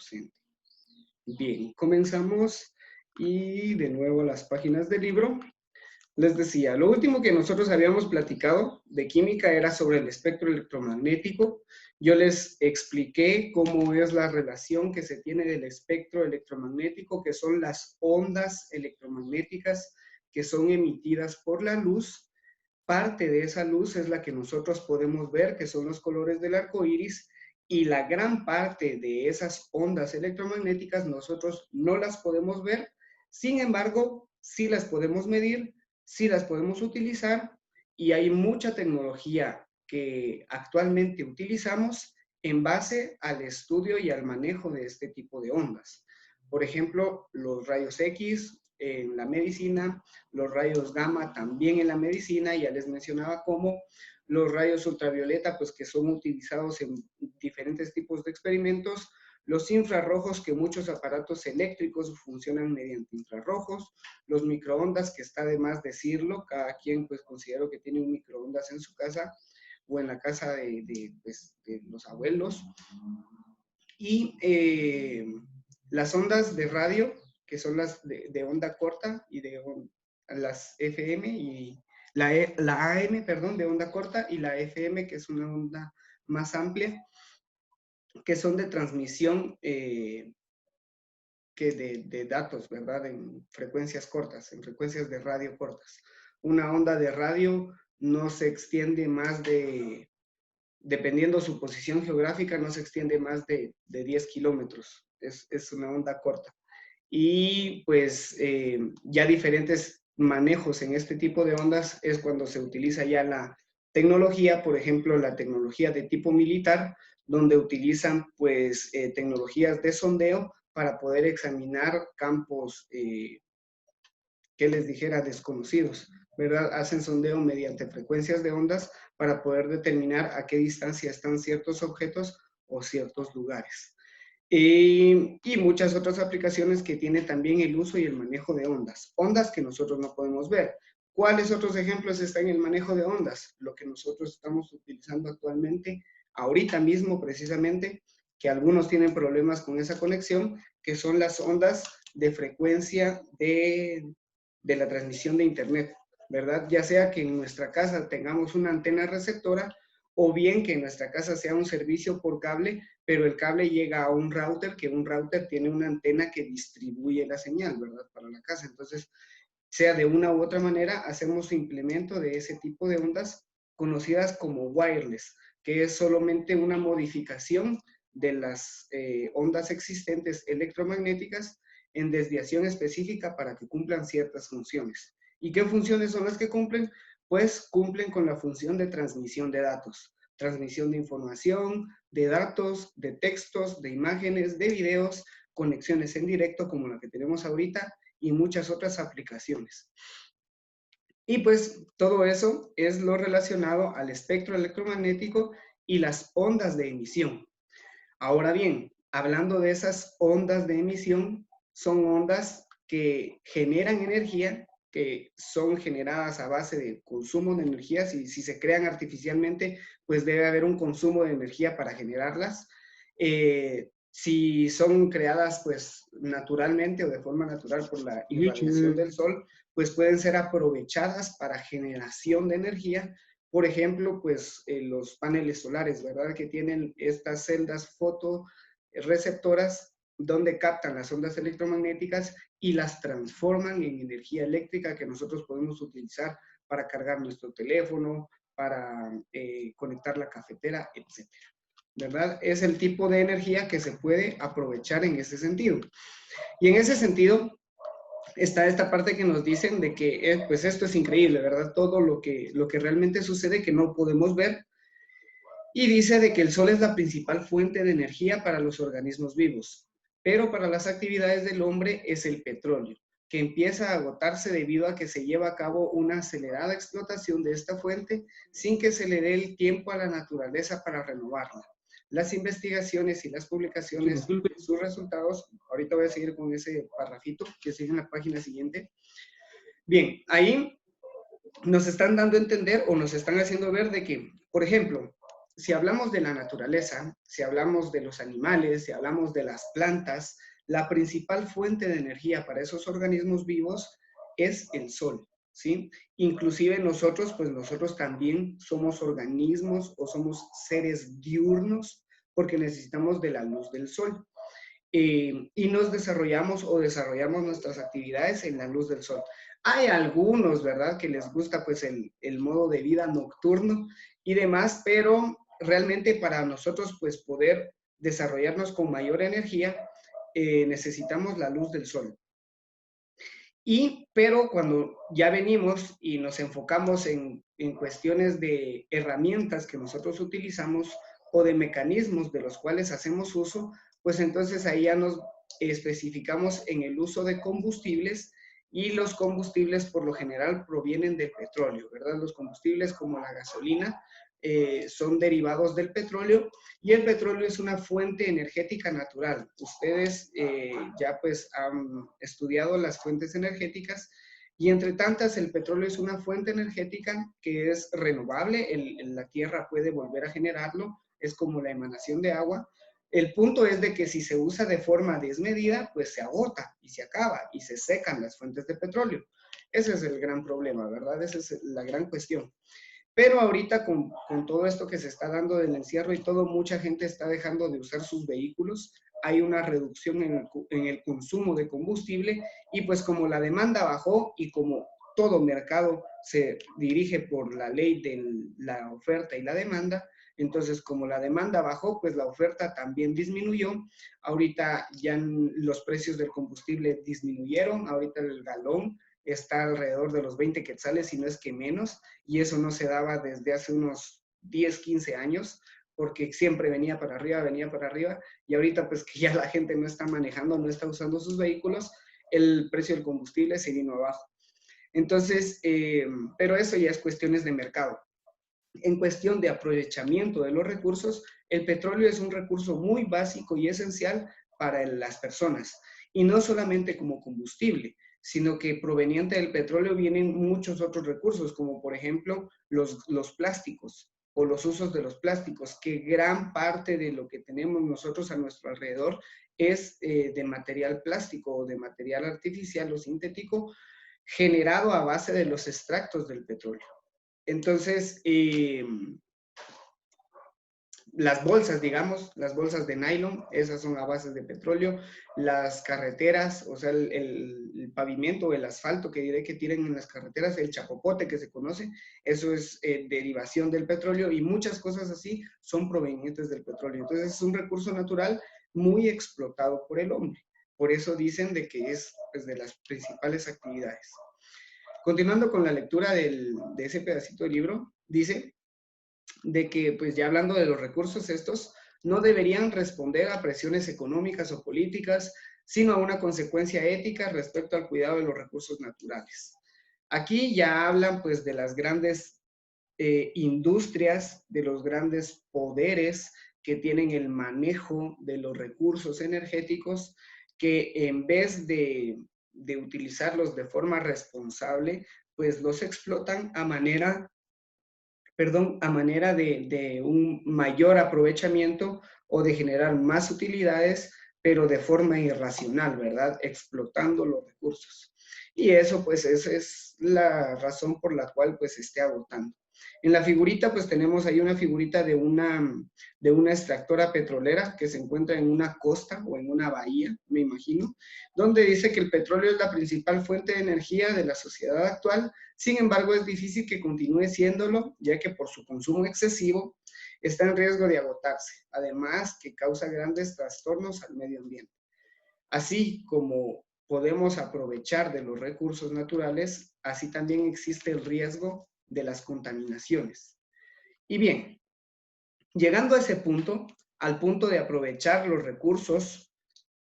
docente. Bien, comenzamos y de nuevo las páginas del libro. Les decía, lo último que nosotros habíamos platicado de química era sobre el espectro electromagnético. Yo les expliqué cómo es la relación que se tiene del espectro electromagnético, que son las ondas electromagnéticas que son emitidas por la luz. Parte de esa luz es la que nosotros podemos ver, que son los colores del arco iris, y la gran parte de esas ondas electromagnéticas nosotros no las podemos ver. Sin embargo, sí las podemos medir, sí las podemos utilizar, y hay mucha tecnología que actualmente utilizamos en base al estudio y al manejo de este tipo de ondas. Por ejemplo, los rayos X en la medicina, los rayos gamma también en la medicina, ya les mencionaba cómo los rayos ultravioleta, pues que son utilizados en diferentes tipos de experimentos, los infrarrojos, que muchos aparatos eléctricos funcionan mediante infrarrojos, los microondas, que está de más decirlo, cada quien pues considero que tiene un microondas en su casa o en la casa pues, de los abuelos, y las ondas de radio, que son las de onda corta y las FM y la AM, perdón, de onda corta, y la FM, que es una onda más amplia, que son de transmisión de datos, ¿verdad? En frecuencias cortas, en frecuencias de radio cortas. Una onda de radio no se extiende más dependiendo su posición geográfica, no se extiende más de 10 kilómetros. Es una onda corta. Y pues ya diferentes manejos en este tipo de ondas es cuando se utiliza ya la tecnología, por ejemplo, la tecnología de tipo militar, donde utilizan pues tecnologías de sondeo para poder examinar campos que les dijera desconocidos, ¿verdad? Hacen sondeo mediante frecuencias de ondas para poder determinar a qué distancia están ciertos objetos o ciertos lugares. Y muchas otras aplicaciones que tiene también el uso y el manejo de ondas. Ondas que nosotros no podemos ver. ¿Cuáles otros ejemplos están en el manejo de ondas? Lo que nosotros estamos utilizando actualmente, ahorita mismo precisamente, que algunos tienen problemas con esa conexión, que son las ondas de frecuencia de la transmisión de Internet, ¿verdad? Ya sea que en nuestra casa tengamos una antena receptora o bien que en nuestra casa sea un servicio por cable, pero el cable llega a un router, que un router tiene una antena que distribuye la señal, ¿verdad? Para la casa. Entonces, sea de una u otra manera, hacemos implemento de ese tipo de ondas conocidas como wireless, que es solamente una modificación de las ondas existentes electromagnéticas en desviación específica para que cumplan ciertas funciones. ¿Y qué funciones son las que cumplen? Pues cumplen con la función de transmisión de datos, transmisión de información, de datos, de textos, de imágenes, de videos, conexiones en directo como la que tenemos ahorita y muchas otras aplicaciones. Y pues todo eso es lo relacionado al espectro electromagnético y las ondas de emisión. Ahora bien, hablando de esas ondas de emisión, son ondas que generan energía, que son generadas a base de consumo de energía. Si se crean artificialmente, pues debe haber un consumo de energía para generarlas. Si son creadas pues naturalmente o de forma natural por la irradiación del sol, pues pueden ser aprovechadas para generación de energía. Por ejemplo, pues los paneles solares, ¿verdad? Que tienen estas celdas fotorreceptoras donde captan las ondas electromagnéticas y las transforman en energía eléctrica que nosotros podemos utilizar para cargar nuestro teléfono, para conectar la cafetera, etc. ¿Verdad? Es el tipo de energía que se puede aprovechar en ese sentido. Y en ese sentido está esta parte que nos dicen de que pues esto es increíble, ¿verdad? Todo lo que realmente sucede que no podemos ver. Y dice de que el sol es la principal fuente de energía para los organismos vivos, pero para las actividades del hombre es el petróleo, que empieza a agotarse debido a que se lleva a cabo una acelerada explotación de esta fuente sin que se le dé el tiempo a la naturaleza para renovarla. Las investigaciones y las publicaciones, sus resultados, ahorita voy a seguir con ese parrafito que sigue en la página siguiente. Bien, ahí nos están dando a entender o nos están haciendo ver de que, por ejemplo, si hablamos de la naturaleza, si hablamos de los animales, si hablamos de las plantas, la principal fuente de energía para esos organismos vivos es el sol, ¿sí? Inclusive nosotros, pues nosotros también somos organismos o somos seres diurnos porque necesitamos de la luz del sol. Y nos desarrollamos nuestras actividades en la luz del sol. Hay algunos, ¿verdad?, que les gusta pues el modo de vida nocturno y demás, pero realmente para nosotros pues poder desarrollarnos con mayor energía, necesitamos la luz del sol. Pero cuando ya venimos y nos enfocamos en cuestiones de herramientas que nosotros utilizamos o de mecanismos de los cuales hacemos uso, pues entonces ahí ya nos especificamos en el uso de combustibles, y los combustibles por lo general provienen del petróleo, ¿verdad? Los combustibles como la gasolina son derivados del petróleo, y el petróleo es una fuente energética natural. Ustedes ya pues han estudiado las fuentes energéticas, y entre tantas el petróleo es una fuente energética que es renovable, la tierra puede volver a generarlo, es como la emanación de agua. El punto es de que si se usa de forma desmedida, pues se agota y se acaba y se secan las fuentes de petróleo. Ese es el gran problema, ¿verdad? Esa es la gran cuestión. Pero ahorita con todo esto que se está dando del encierro y todo, mucha gente está dejando de usar sus vehículos. Hay una reducción en el consumo de combustible, y pues como la demanda bajó y como todo mercado se dirige por la ley de la oferta y la demanda, entonces como la demanda bajó, pues la oferta también disminuyó. Ahorita ya los precios del combustible disminuyeron, ahorita el galón está alrededor de los 20 quetzales, si no es que menos, y eso no se daba desde hace unos 10, 15 años, porque siempre venía para arriba, y ahorita pues que ya la gente no está manejando, no está usando sus vehículos, el precio del combustible se vino abajo. Entonces, pero eso ya es cuestiones de mercado. En cuestión de aprovechamiento de los recursos, el petróleo es un recurso muy básico y esencial para las personas, y no solamente como combustible, sino que proveniente del petróleo vienen muchos otros recursos, como por ejemplo los plásticos o los usos de los plásticos, que gran parte de lo que tenemos nosotros a nuestro alrededor es de material plástico o de material artificial o sintético generado a base de los extractos del petróleo. Entonces, las bolsas, digamos, las bolsas de nylon, esas son a base de petróleo. Las carreteras, o sea, el pavimento, el asfalto que diré que tienen en las carreteras, el chapopote que se conoce, eso es derivación del petróleo, y muchas cosas así son provenientes del petróleo. Entonces es un recurso natural muy explotado por el hombre. Por eso dicen de que es pues, de las principales actividades. Continuando con la lectura de ese pedacito de libro, dice de que, pues ya hablando de los recursos estos, no deberían responder a presiones económicas o políticas, sino a una consecuencia ética respecto al cuidado de los recursos naturales. Aquí ya hablan pues de las grandes industrias, de los grandes poderes que tienen el manejo de los recursos energéticos, que en vez de utilizarlos de forma responsable, pues los explotan a manera de un mayor aprovechamiento o de generar más utilidades, pero de forma irracional, ¿verdad? Explotando los recursos. Y eso, pues, esa es la razón por la cual, pues, se esté agotando. En la figurita, pues, tenemos ahí una figurita de una extractora petrolera que se encuentra en una costa o en una bahía, me imagino, donde dice que el petróleo es la principal fuente de energía de la sociedad actual. Sin embargo, es difícil que continúe siéndolo, ya que por su consumo excesivo está en riesgo de agotarse, además que causa grandes trastornos al medio ambiente. Así como podemos aprovechar de los recursos naturales, así también existe el riesgo de las contaminaciones. Y bien, llegando a ese punto, al punto de aprovechar los recursos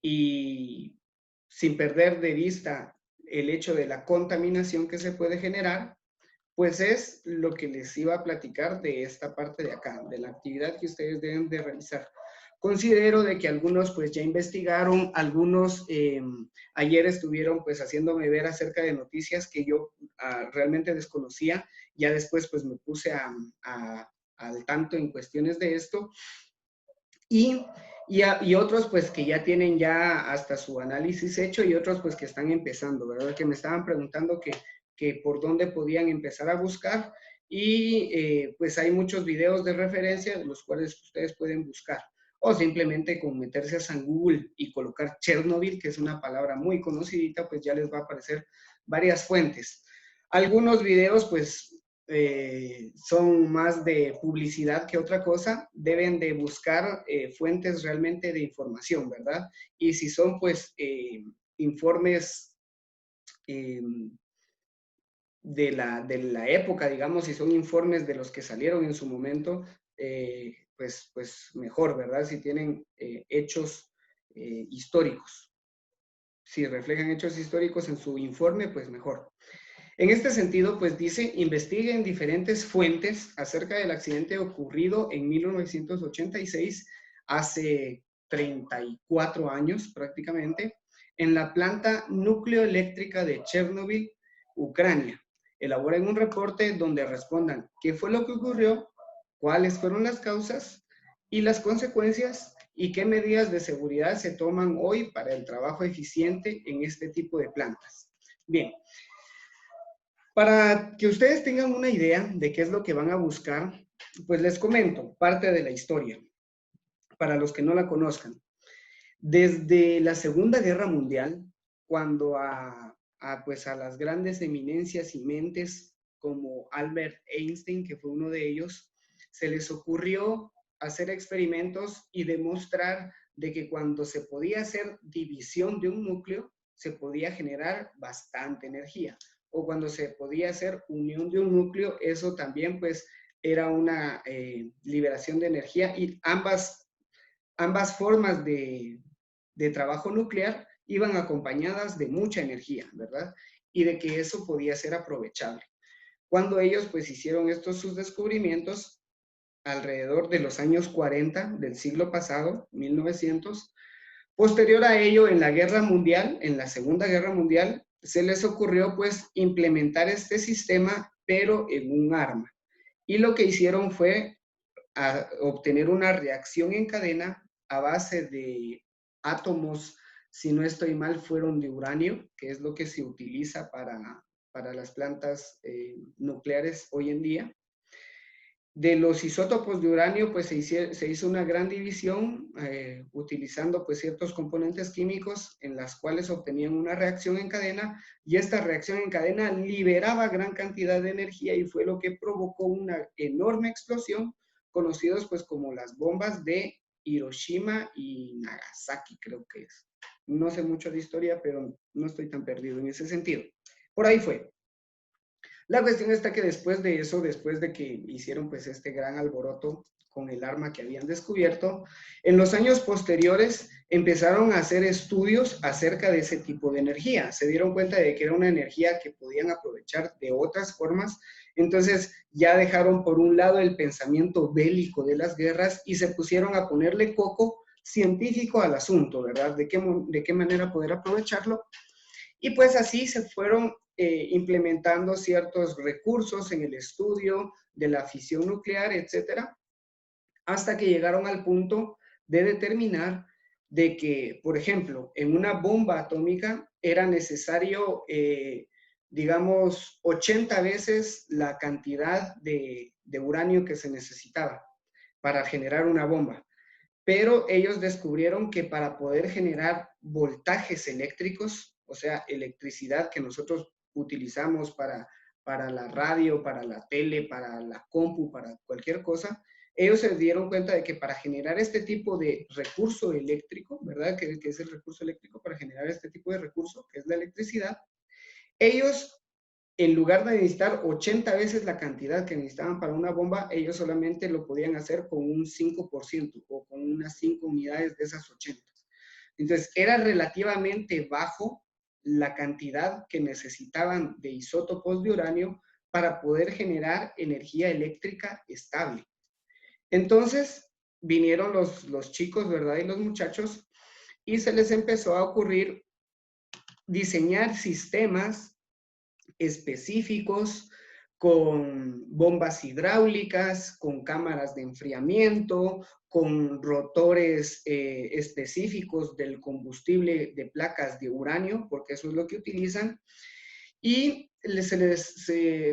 y sin perder de vista el hecho de la contaminación que se puede generar, pues es lo que les iba a platicar de esta parte de acá, de la actividad que ustedes deben de realizar. Considero de que algunos pues ya investigaron, algunos ayer estuvieron pues haciéndome ver acerca de noticias que yo realmente desconocía. Ya después pues me puse a al tanto en cuestiones de esto. Y otros pues que ya tienen ya hasta su análisis hecho y otros pues que están empezando, ¿verdad? Que me estaban preguntando que por dónde podían empezar a buscar y pues hay muchos videos de referencia de los cuales ustedes pueden buscar o simplemente con meterse a San Google y colocar Chernobyl, que es una palabra muy conocidita, pues ya les va a aparecer varias fuentes. Algunos videos pues son más de publicidad que otra cosa, deben de buscar fuentes realmente de información, ¿verdad? Y si son pues informes de la época, digamos, si son informes de los que salieron en su momento, pues mejor, ¿verdad? Si tienen hechos históricos. Si reflejan hechos históricos en su informe, pues mejor. En este sentido, pues dice, investiguen diferentes fuentes acerca del accidente ocurrido en 1986, hace 34 años prácticamente, en la planta nucleoeléctrica de Chernobyl, Ucrania. Elaboren un reporte donde respondan qué fue lo que ocurrió, cuáles fueron las causas y las consecuencias y qué medidas de seguridad se toman hoy para el trabajo eficiente en este tipo de plantas. Bien. Para que ustedes tengan una idea de qué es lo que van a buscar, pues les comento parte de la historia, para los que no la conozcan. Desde la Segunda Guerra Mundial, cuando pues a las grandes eminencias y mentes como Albert Einstein, que fue uno de ellos, se les ocurrió hacer experimentos y demostrar de que cuando se podía hacer división de un núcleo, se podía generar bastante energía. O cuando se podía hacer unión de un núcleo, eso también pues era una liberación de energía y ambas formas de trabajo nuclear iban acompañadas de mucha energía, ¿verdad? Y de que eso podía ser aprovechable. Cuando ellos pues hicieron estos sus descubrimientos, alrededor de los años 40 del siglo pasado, 1900, posterior a ello en la Guerra Mundial, en la Segunda Guerra Mundial, se les ocurrió pues implementar este sistema, pero en un arma. Y lo que hicieron fue obtener una reacción en cadena a base de átomos, si no estoy mal, fueron de uranio, que es lo que se utiliza para las plantas nucleares hoy en día. De los isótopos de uranio, pues se hizo una gran división utilizando pues ciertos componentes químicos en las cuales obtenían una reacción en cadena y esta reacción en cadena liberaba gran cantidad de energía y fue lo que provocó una enorme explosión, conocidos pues como las bombas de Hiroshima y Nagasaki, creo que es. No sé mucho de historia, pero no estoy tan perdido en ese sentido. Por ahí fue. La cuestión está que después de eso, después de que hicieron pues este gran alboroto con el arma que habían descubierto, en los años posteriores empezaron a hacer estudios acerca de ese tipo de energía. Se dieron cuenta de que era una energía que podían aprovechar de otras formas. Entonces ya dejaron por un lado el pensamiento bélico de las guerras y se pusieron a ponerle coco científico al asunto, ¿verdad? De qué manera poder aprovecharlo. Y pues así se fueron implementando ciertos recursos en el estudio de la fisión nuclear, etcétera, hasta que llegaron al punto de determinar de que, por ejemplo, en una bomba atómica era necesario, digamos, 80 veces la cantidad de uranio que se necesitaba para generar una bomba. Pero ellos descubrieron que para poder generar voltajes eléctricos, o sea, electricidad que nosotros utilizamos para la radio, para la tele, para la compu, para cualquier cosa, ellos se dieron cuenta de que para generar este tipo de recurso eléctrico, ¿verdad? Que es el recurso eléctrico, para generar este tipo de recurso, que es la electricidad, ellos, en lugar de necesitar 80 veces la cantidad que necesitaban para una bomba, ellos solamente lo podían hacer con un 5% o con unas 5 unidades de esas 80. Entonces, era relativamente bajo la cantidad que necesitaban de isótopos de uranio para poder generar energía eléctrica estable. Entonces, vinieron los chicos, ¿verdad? Y los muchachos, y se les empezó a ocurrir diseñar sistemas específicos con bombas hidráulicas, con cámaras de enfriamiento, con rotores específicos del combustible de placas de uranio, porque eso es lo que utilizan. Y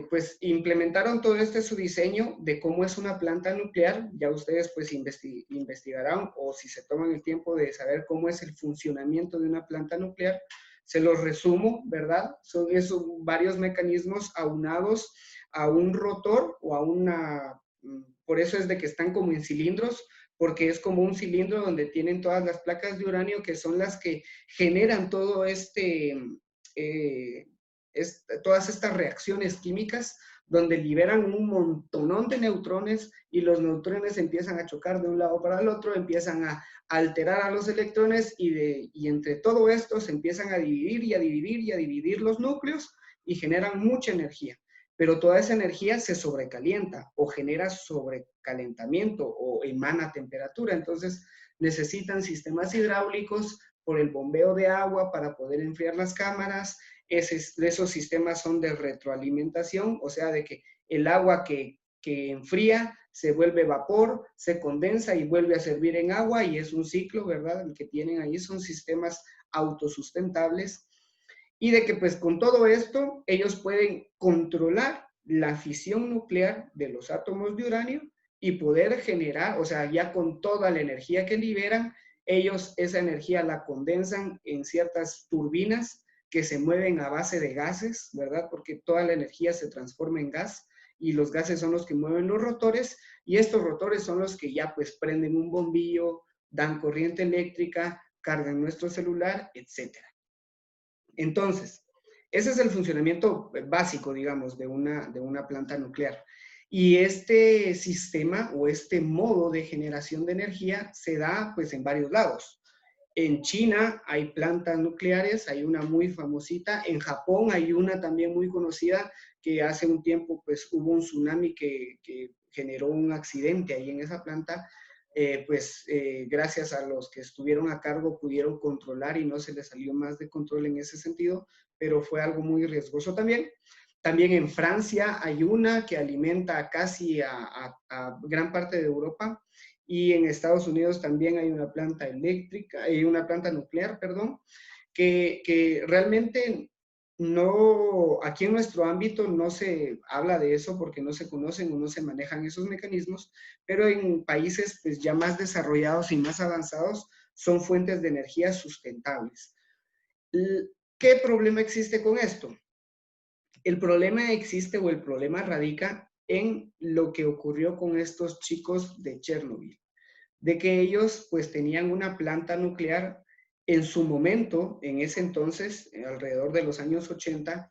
pues implementaron todo este su diseño de cómo es una planta nuclear. Ya ustedes pues investigarán, o si se toman el tiempo de saber cómo es el funcionamiento de una planta nuclear, se los resumo, ¿verdad? Son esos varios mecanismos aunados a un rotor o a una, por eso es de que están como en cilindros, porque es como un cilindro donde tienen todas las placas de uranio que son las que generan todo todas estas reacciones químicas donde liberan un montonón de neutrones y los neutrones empiezan a chocar de un lado para el otro, empiezan a alterar a los electrones y entre todo esto se empiezan a dividir y a dividir y a dividir los núcleos y generan mucha energía. Pero toda esa energía se sobrecalienta o genera sobrecalentamiento o emana temperatura. Entonces necesitan sistemas hidráulicos por el bombeo de agua para poder enfriar las cámaras. Esos sistemas son de retroalimentación, o sea, de que el agua que enfría se vuelve vapor, se condensa y vuelve a servir en agua y es un ciclo, ¿verdad? El que tienen ahí son sistemas autosustentables y de que pues con todo esto ellos pueden controlar la fisión nuclear de los átomos de uranio y poder generar, o sea, ya con toda la energía que liberan, ellos esa energía la condensan en ciertas turbinas que se mueven a base de gases, ¿verdad? Porque toda la energía se transforma en gas y los gases son los que mueven los rotores y estos rotores son los que ya pues prenden un bombillo, dan corriente eléctrica, cargan nuestro celular, etcétera. Entonces, ese es el funcionamiento básico, digamos, de una planta nuclear. Y este sistema o este modo de generación de energía se da pues en varios lados. En China hay plantas nucleares, hay una muy famosita. En Japón hay una también muy conocida que hace un tiempo pues hubo un tsunami que generó un accidente ahí en esa planta. Gracias a los que estuvieron a cargo pudieron controlar y no se les salió más de control en ese sentido, pero fue algo muy riesgoso también. También en Francia hay una que alimenta casi a gran parte de Europa y en Estados Unidos también hay una planta eléctrica, hay una planta nuclear, perdón, que realmente no, aquí en nuestro ámbito no se habla de eso porque no se conocen o no se manejan esos mecanismos, pero en países pues ya más desarrollados y más avanzados son fuentes de energía sustentables. ¿Qué problema existe con esto? El problema existe o el problema radica en lo que ocurrió con estos chicos de Chernobyl, de que ellos pues tenían una planta nuclear en su momento, en ese entonces, alrededor de los años 80,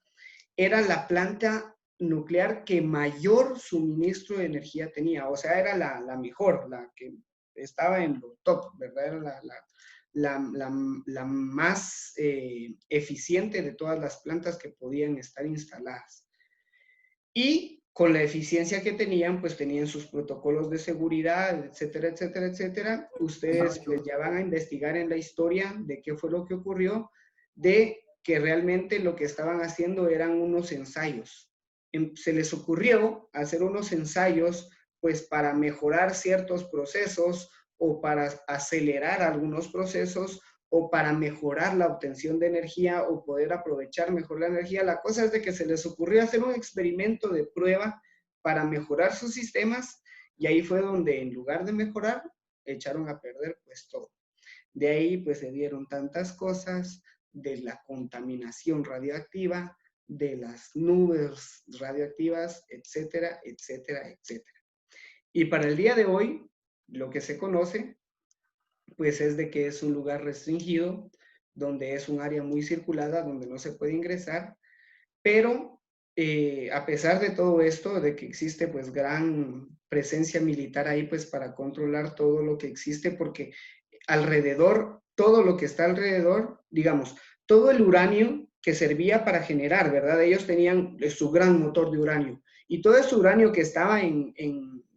era la planta nuclear que mayor suministro de energía tenía, o sea, era la mejor, la que estaba en lo top, ¿verdad? Era la más eficiente de todas las plantas que podían estar instaladas. Y con la eficiencia que tenían, pues tenían sus protocolos de seguridad, etcétera, etcétera, etcétera. Ustedes pues ya van a investigar en la historia de qué fue lo que ocurrió, de que realmente lo que estaban haciendo eran unos ensayos. Se les ocurrió hacer unos ensayos pues para mejorar ciertos procesos o para acelerar algunos procesos o para mejorar la obtención de energía o poder aprovechar mejor la energía. La cosa es de que se les ocurrió hacer un experimento de prueba para mejorar sus sistemas y ahí fue donde en lugar de mejorar, echaron a perder pues todo. De ahí pues se dieron tantas cosas de la contaminación radioactiva, de las nubes radioactivas, etcétera, etcétera, etcétera. Y para el día de hoy, lo que se conoce pues es de que es un lugar restringido, donde es un área muy circulada, donde no se puede ingresar, pero a pesar de todo esto, de que existe pues gran presencia militar ahí pues para controlar todo lo que existe, porque alrededor, todo lo que está alrededor, digamos, todo el uranio que servía para generar, ¿verdad? Ellos tenían su gran motor de uranio y todo ese uranio que estaba en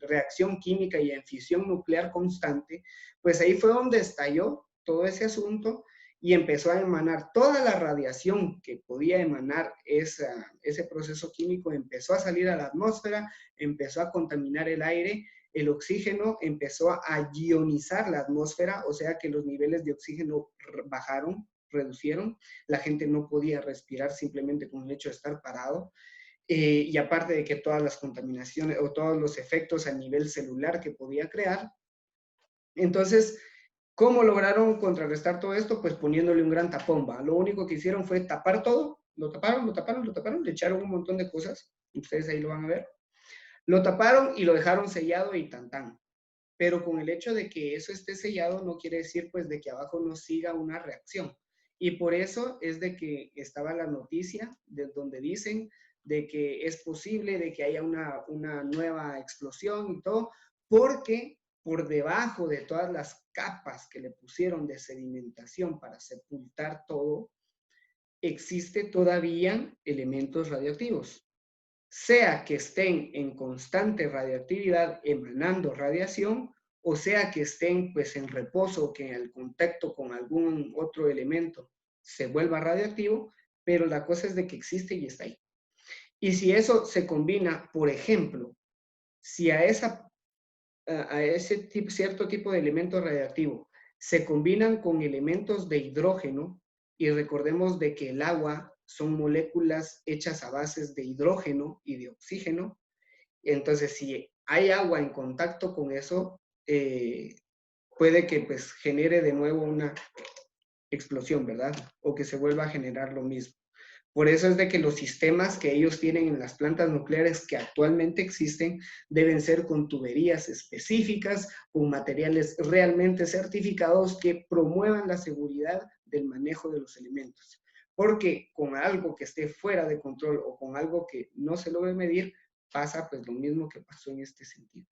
reacción química y en fisión nuclear constante, pues ahí fue donde estalló todo ese asunto y empezó a emanar toda la radiación que podía emanar ese proceso químico, empezó a salir a la atmósfera, empezó a contaminar el aire, el oxígeno empezó a ionizar la atmósfera, o sea que los niveles de oxígeno bajaron, reducieron, la gente no podía respirar simplemente con el hecho de estar parado. Y aparte de que todas las contaminaciones o todos los efectos a nivel celular que podía crear. Entonces, ¿cómo lograron contrarrestar todo esto? Pues poniéndole un gran tapón, ¿va? Lo único que hicieron fue tapar todo, lo taparon, le echaron un montón de cosas, ustedes ahí lo van a ver. Lo taparon y lo dejaron sellado y tan tan. Pero con el hecho de que eso esté sellado no quiere decir pues de que abajo no siga una reacción. Y por eso es de que estaba la noticia de donde dicen de que es posible de que haya una nueva explosión y todo, porque por debajo de todas las capas que le pusieron de sedimentación para sepultar todo, existe todavía elementos radioactivos. Sea que estén en constante radioactividad emanando radiación, o sea que estén pues en reposo, que el contacto con algún otro elemento se vuelva radioactivo, pero la cosa es de que existe y está ahí. Y si eso se combina, por ejemplo, si a ese cierto tipo de elemento radioactivo se combinan con elementos de hidrógeno, y recordemos de que el agua son moléculas hechas a bases de hidrógeno y de oxígeno, entonces si hay agua en contacto con eso, puede que pues genere de nuevo una explosión, ¿verdad? O que se vuelva a generar lo mismo. Por eso es de que los sistemas que ellos tienen en las plantas nucleares que actualmente existen deben ser con tuberías específicas, con materiales realmente certificados que promuevan la seguridad del manejo de los elementos. Porque con algo que esté fuera de control o con algo que no se logre medir, pasa pues lo mismo que pasó en este sentido.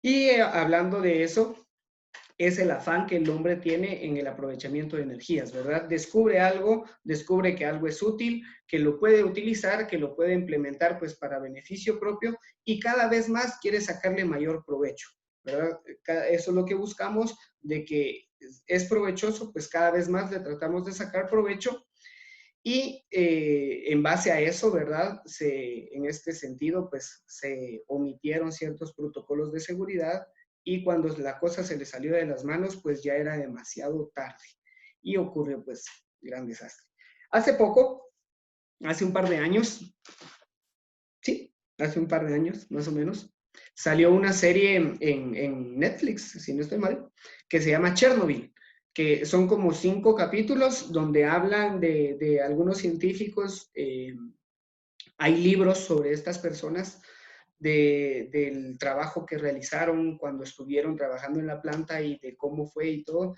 Y hablando de eso, es el afán que el hombre tiene en el aprovechamiento de energías, ¿verdad? Descubre algo, descubre que algo es útil, que lo puede utilizar, que lo puede implementar pues para beneficio propio y cada vez más quiere sacarle mayor provecho, ¿verdad? Eso es lo que buscamos, de que es provechoso, pues cada vez más le tratamos de sacar provecho y en base a eso, ¿verdad? En este sentido, pues se omitieron ciertos protocolos de seguridad y cuando la cosa se le salió de las manos, pues ya era demasiado tarde y ocurrió pues gran desastre. Hace poco, hace un par de años, sí, hace un par de años más o menos, salió una serie en Netflix, si no estoy mal, que se llama Chernobyl, que son como 5 capítulos donde hablan de algunos científicos, hay libros sobre estas personas, del trabajo que realizaron cuando estuvieron trabajando en la planta y de cómo fue y todo.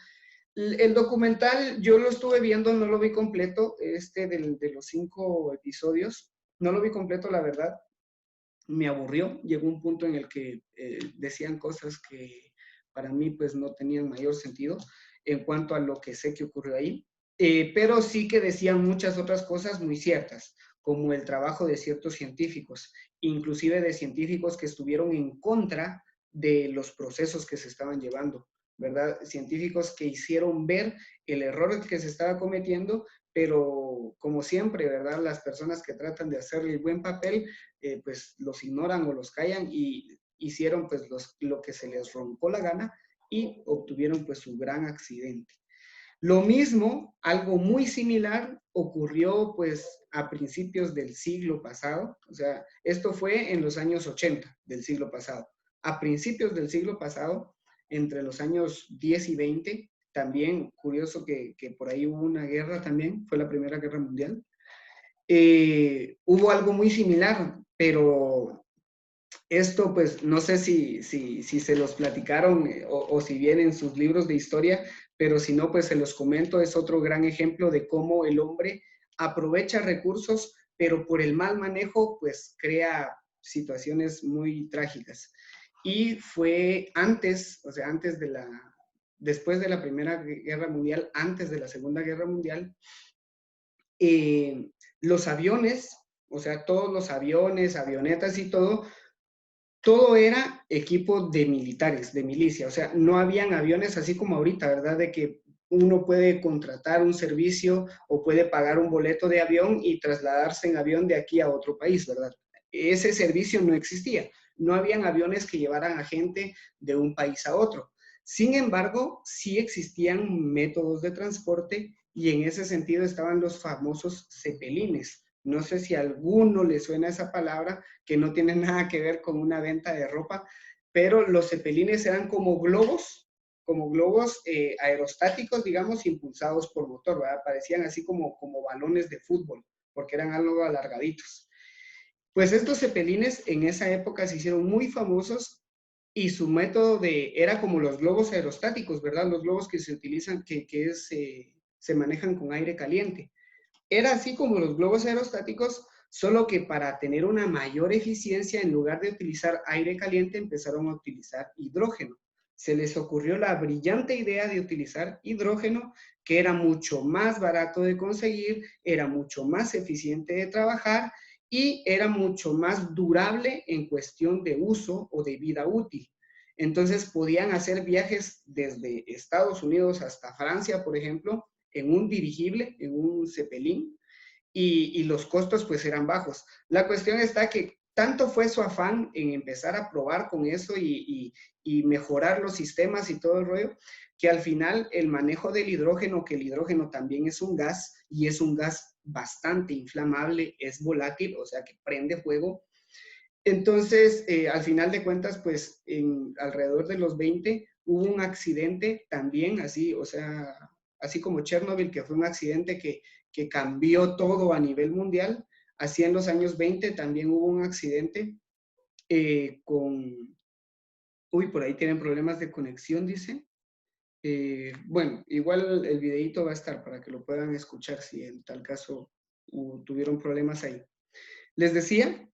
El documental yo lo estuve viendo, no lo vi completo, de los 5 episodios, no lo vi completo, la verdad, me aburrió, llegó un punto en el que decían cosas que para mí pues no tenían mayor sentido en cuanto a lo que sé que ocurrió ahí, pero sí que decían muchas otras cosas muy ciertas, como el trabajo de ciertos científicos, inclusive de científicos que estuvieron en contra de los procesos que se estaban llevando, ¿verdad? Científicos que hicieron ver el error que se estaba cometiendo, pero como siempre, ¿verdad? Las personas que tratan de hacer el buen papel, pues los ignoran o los callan y hicieron pues lo que se les roncó la gana y obtuvieron pues su gran accidente. Lo mismo, algo muy similar ocurrió pues a principios del siglo pasado, o sea, esto fue en los años 80 del siglo pasado. A principios del siglo pasado, entre los años 10 y 20, también curioso que por ahí hubo una guerra también, fue la Primera Guerra Mundial, hubo algo muy similar, pero esto pues no sé si se los platicaron o si vienen sus libros de historia, pero si no pues se los comento, es otro gran ejemplo de cómo el hombre aprovecha recursos, pero por el mal manejo pues crea situaciones muy trágicas. Y fue antes, o sea, después de la Primera Guerra Mundial, antes de la Segunda Guerra Mundial, los aviones, o sea, todos los aviones, avionetas y todo era equipo de militares, de milicia, o sea, no habían aviones así como ahorita, ¿verdad? De que uno puede contratar un servicio o puede pagar un boleto de avión y trasladarse en avión de aquí a otro país, ¿verdad? Ese servicio no existía. No habían aviones que llevaran a gente de un país a otro. Sin embargo, sí existían métodos de transporte y en ese sentido estaban los famosos cepelines. No sé si a alguno le suena esa palabra, que no tiene nada que ver con una venta de ropa, pero los cepelines eran como globos aerostáticos, digamos, impulsados por motor, ¿verdad? Parecían así como balones de fútbol, porque eran algo alargaditos. Pues estos cepelines en esa época se hicieron muy famosos y su método era como los globos aerostáticos, ¿verdad? Los globos que se utilizan, se manejan con aire caliente. Era así como los globos aerostáticos, solo que para tener una mayor eficiencia, en lugar de utilizar aire caliente, empezaron a utilizar hidrógeno. Se les ocurrió la brillante idea de utilizar hidrógeno, que era mucho más barato de conseguir, era mucho más eficiente de trabajar y era mucho más durable en cuestión de uso o de vida útil. Entonces podían hacer viajes desde Estados Unidos hasta Francia, por ejemplo, en un dirigible, en un Zeppelin, y los costos pues eran bajos. La cuestión está que tanto fue su afán en empezar a probar con eso y mejorar los sistemas y todo el rollo, que al final el manejo del hidrógeno, que el hidrógeno también es un gas y es un gas bastante inflamable, es volátil, o sea que prende fuego. Entonces, al final de cuentas, pues alrededor de los 20 hubo un accidente también, así, o sea, así como Chernobyl, que fue un accidente que cambió todo a nivel mundial, así en los años 20 también hubo un accidente uy, por ahí tienen problemas de conexión, dice. Bueno, igual el videito va a estar para que lo puedan escuchar si en tal caso tuvieron problemas ahí. Les decía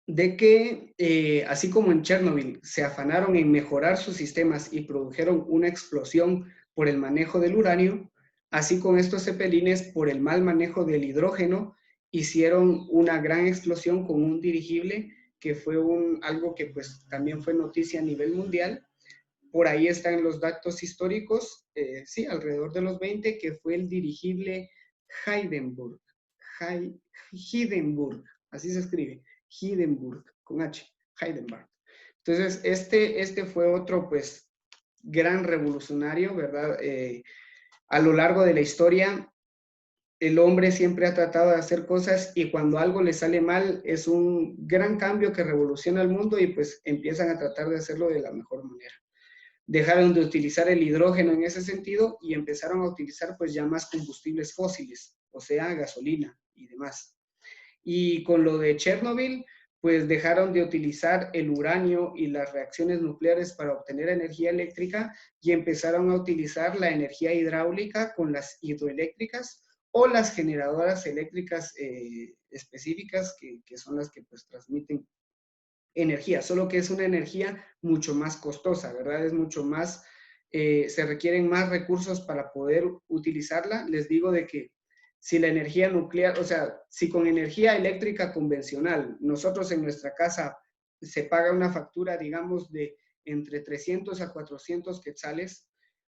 de que, así como en Chernobyl, se afanaron en mejorar sus sistemas y produjeron una explosión por el manejo del uranio, así con estos cepelines, por el mal manejo del hidrógeno, hicieron una gran explosión con un dirigible que fue algo que pues también fue noticia a nivel mundial. Por ahí están los datos históricos, sí, alrededor de los 20, que fue el dirigible Hindenburg, Hindenburg, así se escribe, Hindenburg, con H, Heidenberg. Entonces, este fue otro, pues, gran revolucionario, ¿verdad? A lo largo de la historia, el hombre siempre ha tratado de hacer cosas y cuando algo le sale mal, es un gran cambio que revoluciona el mundo y pues empiezan a tratar de hacerlo de la mejor manera. Dejaron de utilizar el hidrógeno en ese sentido y empezaron a utilizar pues ya más combustibles fósiles, o sea, gasolina y demás. Y con lo de Chernobyl, pues dejaron de utilizar el uranio y las reacciones nucleares para obtener energía eléctrica y empezaron a utilizar la energía hidráulica con las hidroeléctricas o las generadoras eléctricas específicas que son las que pues transmiten energía, solo que es una energía mucho más costosa, ¿verdad? Es mucho más, se requieren más recursos para poder utilizarla. Les digo de que si la energía nuclear, o sea, si con energía eléctrica convencional, nosotros en nuestra casa se paga una factura, digamos, de entre 300 a 400 quetzales,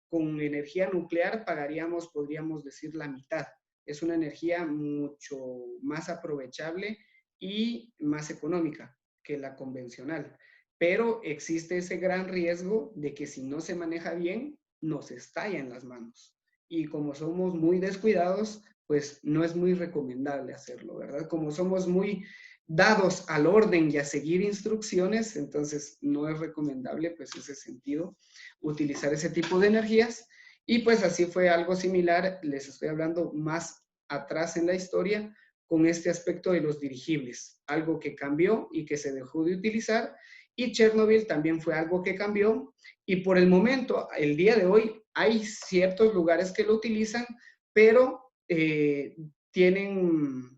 con energía nuclear pagaríamos, podríamos decir, la mitad. Es una energía mucho más aprovechable y más económica que la convencional. Pero existe ese gran riesgo de que si no se maneja bien, nos estalla en las manos. Y como somos muy descuidados, pues no es muy recomendable hacerlo, ¿verdad? Como somos muy dados al orden y a seguir instrucciones, entonces no es recomendable, pues ese sentido, utilizar ese tipo de energías. Y pues así fue algo similar, les estoy hablando más atrás en la historia, con este aspecto de los dirigibles, algo que cambió y que se dejó de utilizar, y Chernobyl también fue algo que cambió, y por el momento, el día de hoy, hay ciertos lugares que lo utilizan, pero tienen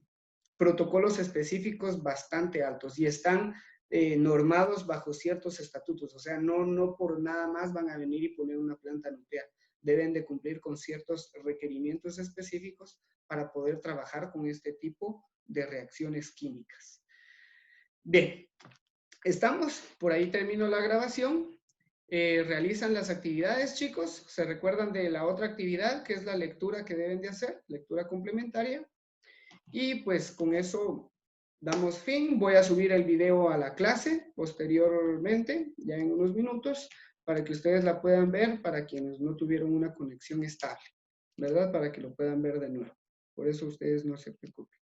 protocolos específicos bastante altos y están normados bajo ciertos estatutos, o sea, no por nada más van a venir y poner una planta nuclear, deben de cumplir con ciertos requerimientos específicos para poder trabajar con este tipo de reacciones químicas. Bien, estamos, por ahí termino la grabación. realizan las actividades, chicos. Se recuerdan de la otra actividad, que es la lectura que deben de hacer, lectura complementaria. Y pues con eso damos fin. Voy a subir el video a la clase posteriormente, ya en unos minutos, para que ustedes la puedan ver, para quienes no tuvieron una conexión estable, ¿verdad? Para que lo puedan ver de nuevo. Por eso ustedes no se preocupen.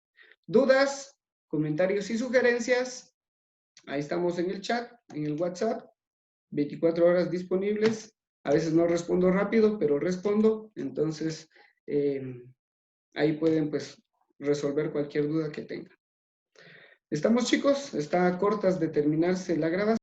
¿Dudas, comentarios y sugerencias? Ahí estamos en el chat, en el WhatsApp. 24 horas disponibles. A veces no respondo rápido, pero respondo. Entonces, ahí pueden pues resolver cualquier duda que tengan. ¿Estamos, chicos? Está a cortas de terminarse la grabación.